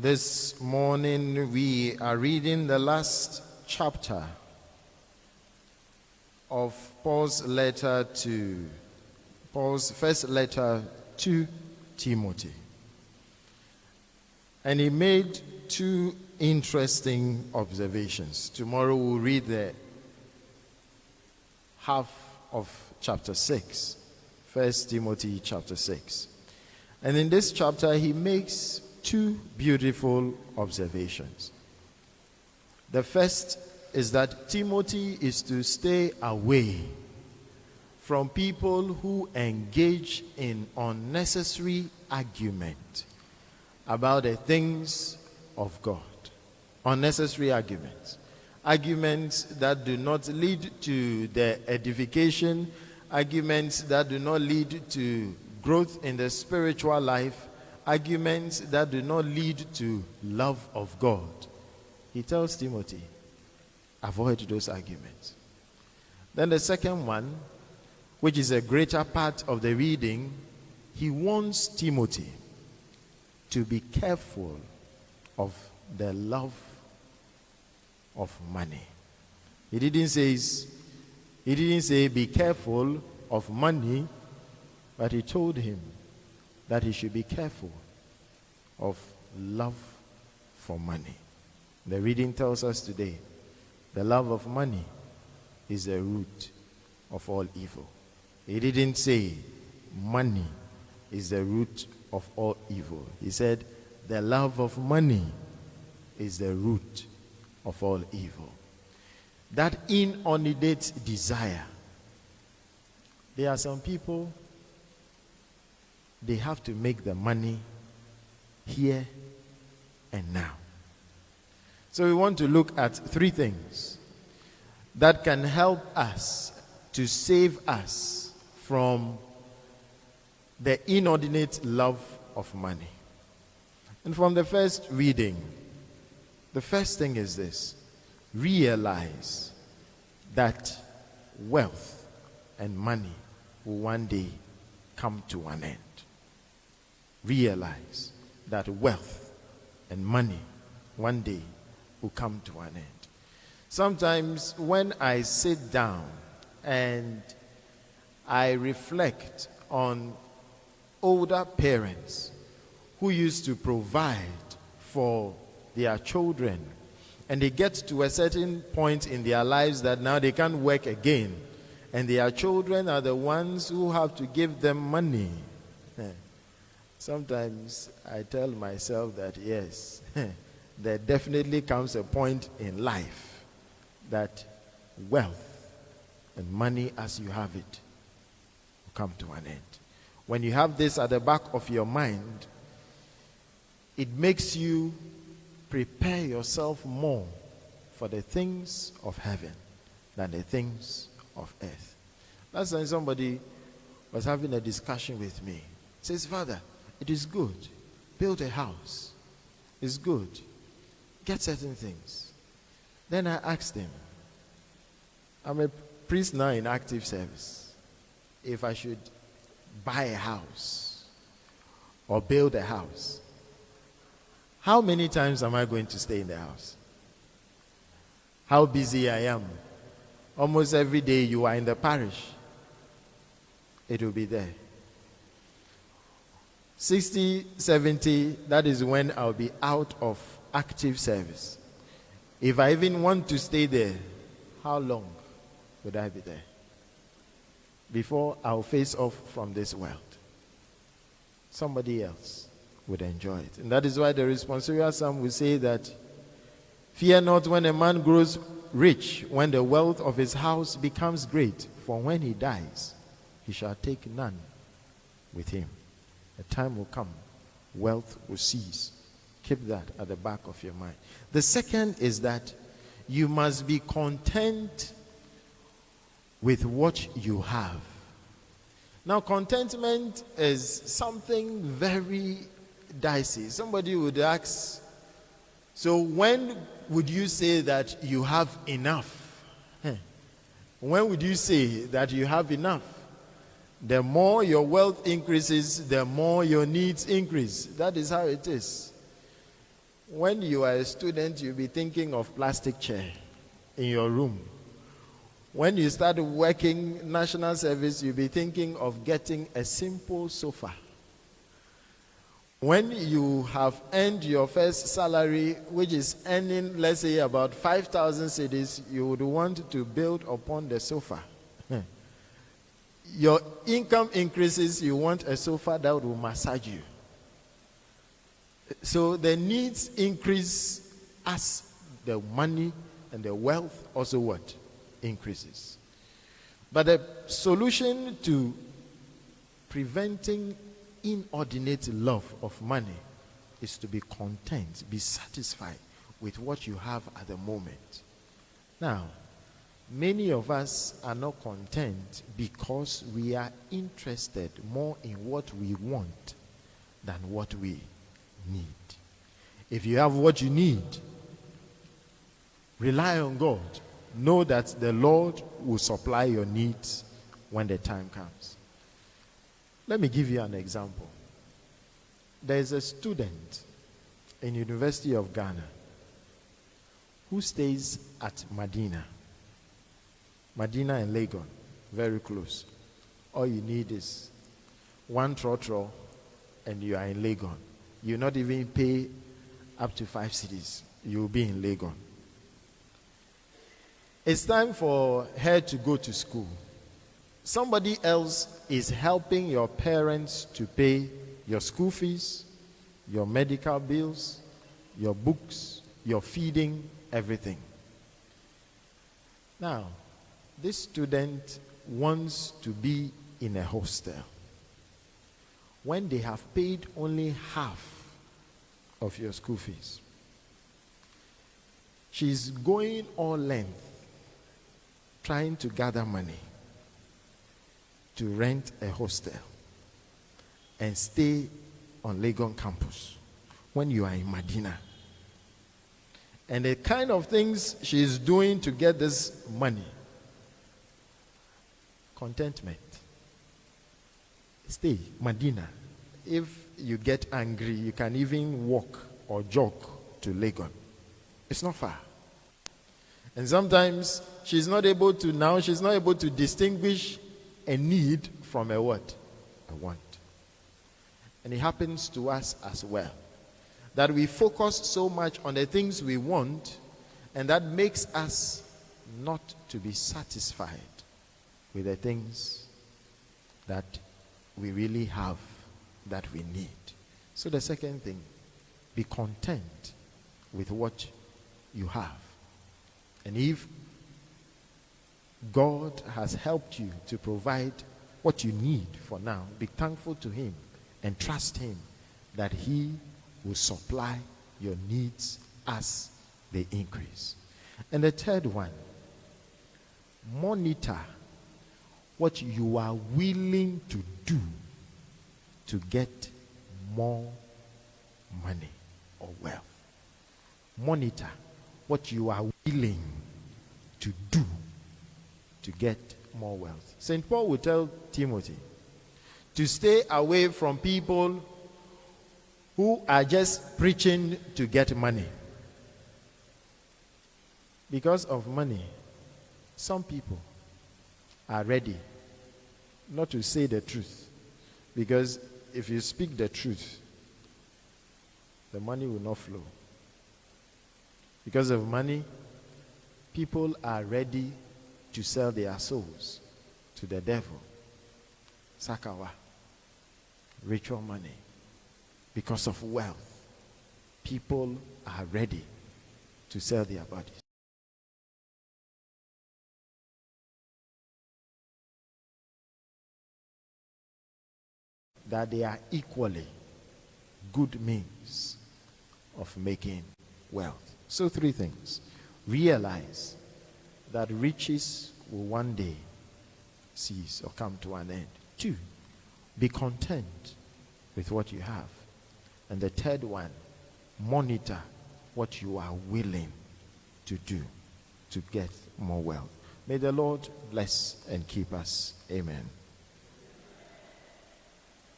This morning we are reading the last chapter of Paul's first letter to Timothy. And he made two interesting observations. Tomorrow we'll read the half of chapter 6, 1 Timothy chapter 6. And in this chapter he makes two beautiful observations. The first is that Timothy is to stay away from people who engage in unnecessary argument about the things of God. Unnecessary arguments. Arguments that do not lead to the edification, arguments that do not lead to growth in the spiritual life, arguments that do not lead to love of God. He tells Timothy, avoid those arguments. Then the second one, which is a greater part of the reading, he wants Timothy to be careful of the love of money. He didn't say be careful of money, but he told him that he should be careful of love for money. The reading tells us today, the love of money is the root of all evil. He didn't say money is the root of all evil. He said the love of money is the root of all evil. That inordinate desire. There are some people, they have to make the money here and now. So we want to look at three things that can help us to save us from the inordinate love of money. And from the first reading, the first thing is this: realize that wealth and money will one day come to an end. Realize that wealth and money one day will come to an end. Sometimes when I sit down and I reflect on older parents who used to provide for their children, and they get to a certain point in their lives that now they can't work again, and their children are the ones who have to give them money. Sometimes I tell myself that yes, there definitely comes a point in life that wealth and money as you have it will come to an end. When you have this at the back of your mind, it makes you prepare yourself more for the things of heaven than the things of earth. Last time somebody was having a discussion with me. Says, Father, it is good. Build a house. It's good. Get certain things. Then I asked him, I'm a priest now in active service. If I should buy a house or build a house, how many times am I going to stay in the house? How busy I am. Almost every day you are in the parish. It will be there. 60, 70, that is when I'll be out of active service. If I even want to stay there, how long would I be there before I'll face off from this world? Somebody else would enjoy it. And that is why the responsorial psalm will say that, fear not when a man grows rich, when the wealth of his house becomes great, for when he dies, he shall take none with him. A time will come, wealth will cease. Keep that at the back of your mind. The second is that you must be content with what you have. Now, contentment is something very dicey. Somebody would ask, so when would you say that you have enough? When would you say that you have enough? The more your wealth increases, the more your needs increase. That is how it is. When you are a student, you'll be thinking of plastic chair in your room. When you start working national service, you'll be thinking of getting a simple sofa. When you have earned your first salary, which is earning, let's say, about 5,000 cedis, you would want to build upon the sofa. Your income increases, you want a sofa that will massage you. So the needs increase as the money and the wealth also what? Increases. But the solution to preventing inordinate love of money is to be content, be satisfied with what you have at the moment. Now, many of us are not content because we are interested more in what we want than what we need. If you have what you need, rely on God. Know that the Lord will supply your needs when the time comes. Let me give you an example. There is a student in University of Ghana who stays at Medina and Legon, very close. All you need is one trotro and you are in Legon. You not even pay up to 5 cedis. You'll be in Legon. It's time for her to go to school. Somebody else is helping your parents to pay your school fees, your medical bills, your books, your feeding, everything. Now, this student wants to be in a hostel when they have paid only half of your school fees. She's going all length trying to gather money to rent a hostel and stay on Legon campus when you are in Medina. And the kind of things she's doing to get this money: contentment. Stay, Medina. If you get angry, you can even walk or jog to Legon. It's not far. And sometimes she's not able to distinguish a need from a what? A want. And it happens to us as well. That we focus so much on the things we want, and that makes us not to be satisfied with the things that we really have, that we need. So the second thing, be content with what you have. And if God has helped you to provide what you need for now, be thankful to Him and trust Him that He will supply your needs as they increase. And the third one, monitor what you are willing to do to get more money or wealth. Monitor what you are willing to do to get more wealth. St. Paul will tell Timothy to stay away from people who are just preaching to get money. Because of money, some people are ready not to say the truth. Because if you speak the truth, the money will not flow. Because of money, people are ready to sell their souls to the devil. Sakawa. Ritual money. Because of wealth, people are ready to sell their bodies. That they are equally good means of making wealth. So 3 things. Realize that riches will one day cease or come to an end. 2, be content with what you have. And the third one, monitor what you are willing to do to get more wealth. May the Lord bless and keep us. Amen.